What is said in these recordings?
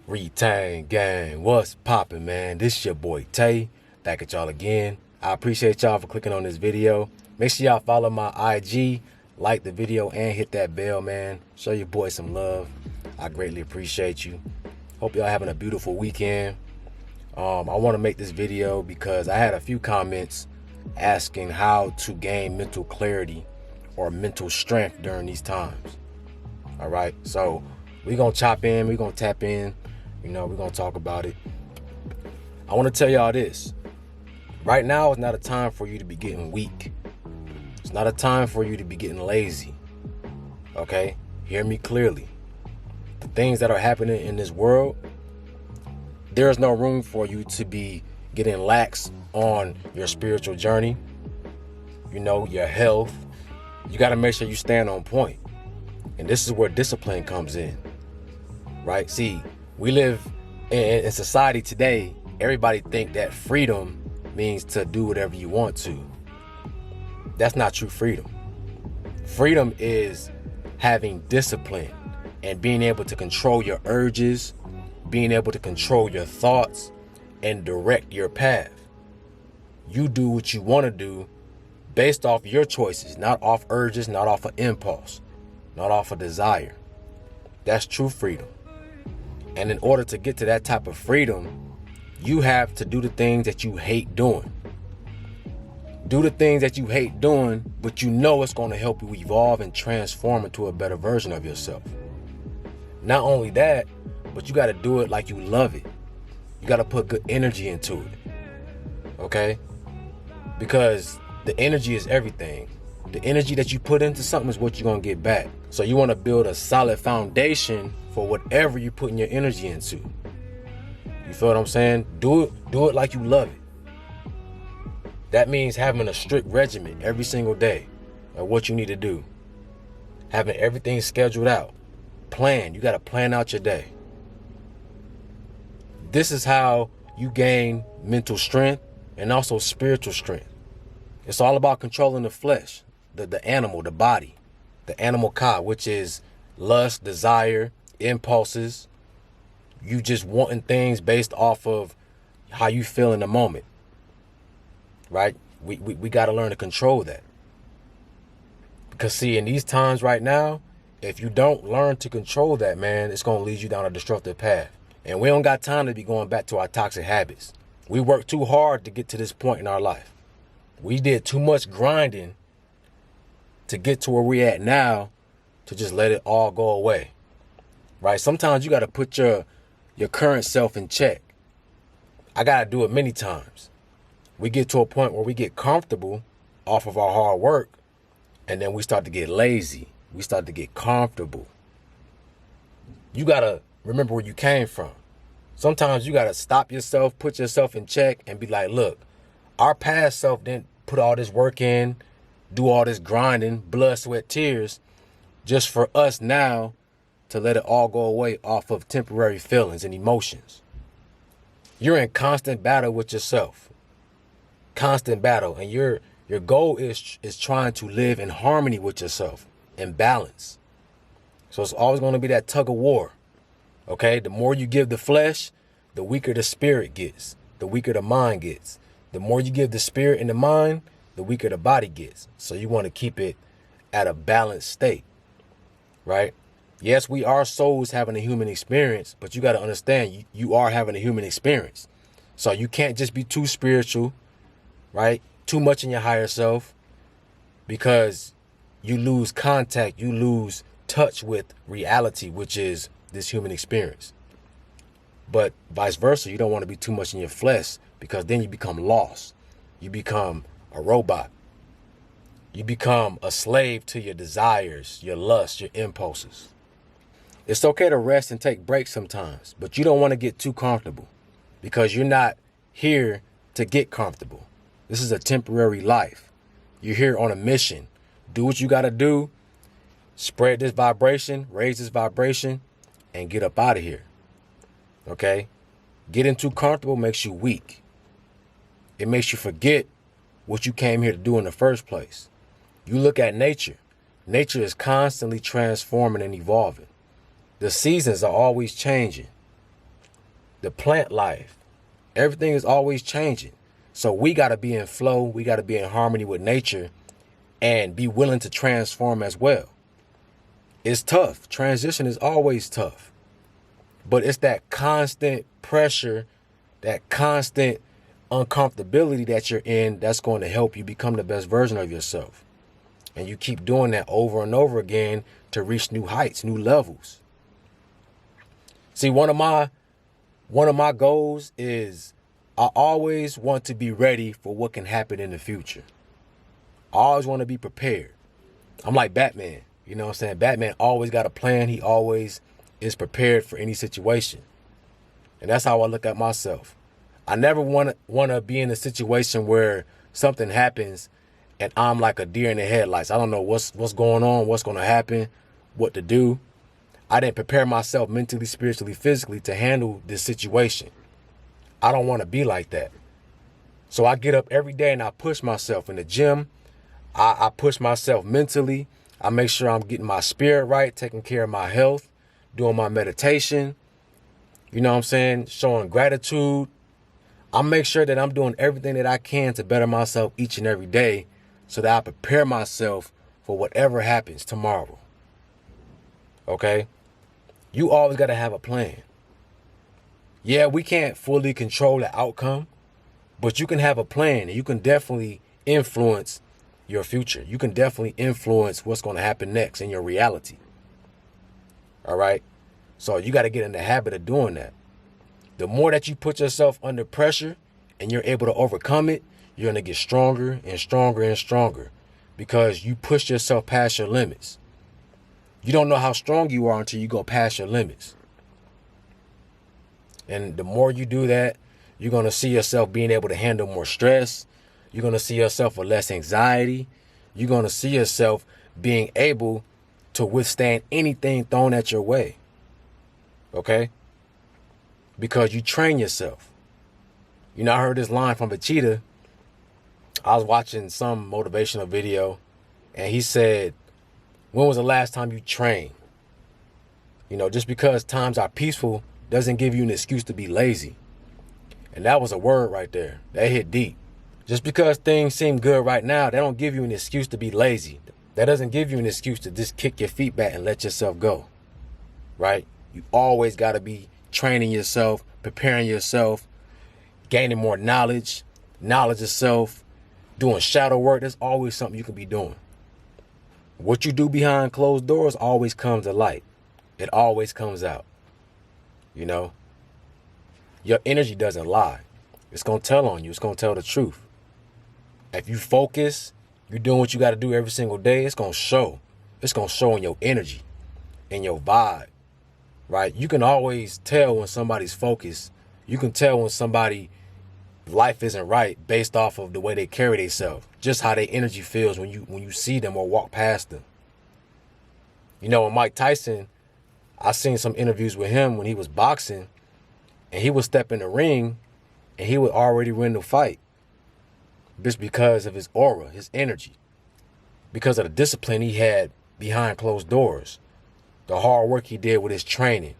Retain gang, what's poppin', man? This your boy Tay, back at y'all again. I appreciate y'all for clicking on this video. Make sure y'all follow my IG, like the video, and hit that bell, man. Show your boy some love. I greatly appreciate you. Hope y'all having a beautiful weekend. I want to make this video because I had a few comments asking how to gain mental clarity or mental strength during these times. All right, so we're gonna chop in, we're gonna tap in. You know, we're gonna talk about it. I want to tell y'all this. Right now is not a time for you to be getting weak. It's not a time for you to be getting lazy. Okay? Hear me clearly. The things that are happening in this world, there's no room for you to be getting lax on your spiritual journey. You know, your health. You got to make sure you stand on point. And this is where discipline comes in. Right? See, we live in society today. Everybody think that freedom means to do whatever you want to. That's not true freedom. Freedom is having discipline and being able to control your urges, being able to control your thoughts and direct your path. You do what you want to do based off your choices, not off urges, not off of impulse, not off of desire. That's true freedom. And in order to get to that type of freedom, you have to do the things that you hate doing. Do the things that you hate doing, but you know it's going to help you evolve and transform into a better version of yourself. Not only that, but you got to do it like you love it. You got to put good energy into it. Okay? Because the energy is everything. The energy that you put into something is what you're going to get back. So you want to build a solid foundation for whatever you're putting your energy into. You feel what I'm saying? Do it like you love it. That means having a strict regimen every single day of what you need to do. Having everything scheduled out. Plan. You got to plan out your day. This is how you gain mental strength and also spiritual strength. It's all about controlling the flesh, the animal, the body, the animal ka, which is lust, desire, impulses. You just wanting things based off of how you feel in the moment. Right? We got to learn to control that. Because see, in these times right now, if you don't learn to control that, man, it's going to lead you down a destructive path. And we don't got time to be going back to our toxic habits. We worked too hard to get to this point in our life. We did too much grinding to get to where we're at now to just let it all go away. Right? Sometimes you got to put your current self in check. I got to do it many times. We get to a point where we get comfortable off of our hard work, and then we start to get lazy. We start to get comfortable. You got to remember where you came from. Sometimes you got to stop yourself, put yourself in check, and be like, look, our past self didn't put all this work in, do all this grinding, blood, sweat, tears, just for us now to let it all go away off of temporary feelings and emotions. You're in constant battle with yourself. Constant battle. And your goal is trying to live in harmony with yourself, in balance. So it's always going to be that tug of war. Okay? The more you give the flesh, the weaker the spirit gets, the weaker the mind gets. The more you give the spirit and the mind, the weaker the body gets. So you want to keep it at a balanced state. Right? Yes, we are souls having a human experience, but you got to understand you are having a human experience. So you can't just be too spiritual, right? Too much in your higher self, because you lose contact, you lose touch with reality, which is this human experience. But vice versa, you don't want to be too much in your flesh, because then you become lost. You become a robot. You become a slave to your desires, your lusts, your impulses. It's okay to rest and take breaks sometimes, but you don't want to get too comfortable, because you're not here to get comfortable. This is a temporary life. You're here on a mission. Do what you got to do. Spread this vibration, raise this vibration, and get up out of here. Okay? Getting too comfortable makes you weak. It makes you forget what you came here to do in the first place. You look at nature. Nature is constantly transforming and evolving. The seasons are always changing. The plant life, everything is always changing. So we got to be in flow. We got to be in harmony with nature and be willing to transform as well. It's tough. Transition is always tough. But it's that constant pressure, that constant uncomfortability that you're in that's going to help you become the best version of yourself. And you keep doing that over and over again to reach new heights, new levels. See, one of my goals is I always want to be ready for what can happen in the future. I always want to be prepared. I'm like Batman. You know what I'm saying? Batman always got a plan. He always is prepared for any situation. And that's how I look at myself. I never want to be in a situation where something happens and I'm like a deer in the headlights. I don't know what's going on, what's going to happen, what to do. I didn't prepare myself mentally, spiritually, physically to handle this situation. I don't want to be like that. So I get up every day and I push myself in the gym. I push myself mentally. I make sure I'm getting my spirit right, taking care of my health, doing my meditation. You know what I'm saying? Showing gratitude. I make sure that I'm doing everything that I can to better myself each and every day so that I prepare myself for whatever happens tomorrow. Okay? You always got to have a plan. Yeah, we can't fully control the outcome, but you can have a plan and you can definitely influence your future. You can definitely influence what's going to happen next in your reality. All right? So you got to get in the habit of doing that. The more that you put yourself under pressure and you're able to overcome it, you're going to get stronger and stronger and stronger because you push yourself past your limits. You don't know how strong you are until you go past your limits. And the more you do that, you're going to see yourself being able to handle more stress. You're going to see yourself with less anxiety. You're going to see yourself being able to withstand anything thrown at your way. Okay? Because you train yourself. You know, I heard this line from Vegeta. I was watching some motivational video and he said, when was the last time you trained? You know, just because times are peaceful doesn't give you an excuse to be lazy. And that was a word right there. That hit deep. Just because things seem good right now, that don't give you an excuse to be lazy. That doesn't give you an excuse to just kick your feet back and let yourself go. Right? You always got to be training yourself, preparing yourself, gaining more knowledge of self, doing shadow work. There's always something you can be doing. What you do behind closed doors always comes to light. It always comes out. You know, your energy doesn't lie. It's going to tell on you. It's going to tell the truth. If you focus, you're doing what you got to do every single day, it's going to show. It's going to show in your energy, in your vibe, right? You can always tell when somebody's focused. You can tell when somebody life isn't right based off of the way they carry themselves, just how their energy feels when you see them or walk past them. You know, with Mike Tyson, I seen some interviews with him when he was boxing, and he would step in the ring and he would already win the fight just because of his aura, his energy, because of the discipline he had behind closed doors, the hard work he did with his training,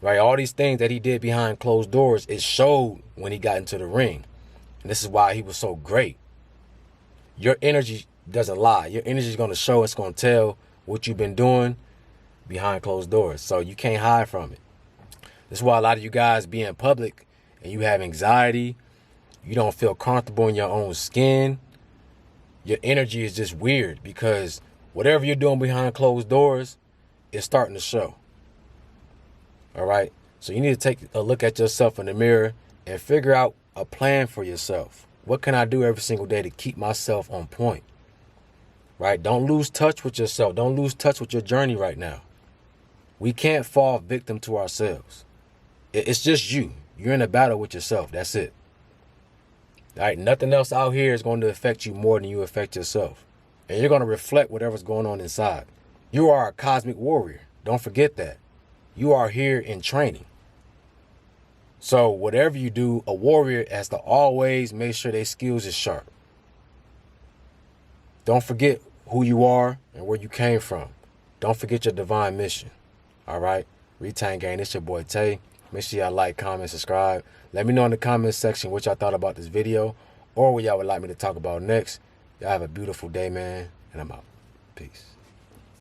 right? All these things that he did behind closed doors, it showed when he got into the ring. And this is why he was so great. Your energy doesn't lie. Your energy is going to show. It's going to tell what you've been doing behind closed doors. So you can't hide from it. This is why a lot of you guys be in public and you have anxiety. You don't feel comfortable in your own skin. Your energy is just weird because whatever you're doing behind closed doors is starting to show. All right. So you need to take a look at yourself in the mirror and figure out a plan for yourself. What can I do every single day to keep myself on point? Right? Don't lose touch with yourself. Don't lose touch with your journey right now. We can't fall victim to ourselves. It's just you. You're in a battle with yourself. That's it. All right? Nothing else out here is going to affect you more than you affect yourself. And you're going to reflect whatever's going on inside. You are a cosmic warrior. Don't forget that. You are here in training. So whatever you do, a warrior has to always make sure their skills is sharp. Don't forget who you are and where you came from. Don't forget your divine mission. All right? Retain Gang, it's your boy Tay. Make sure y'all like, comment, subscribe. Let me know in the comment section what y'all thought about this video or what y'all would like me to talk about next. Y'all have a beautiful day, man, and I'm out. Peace.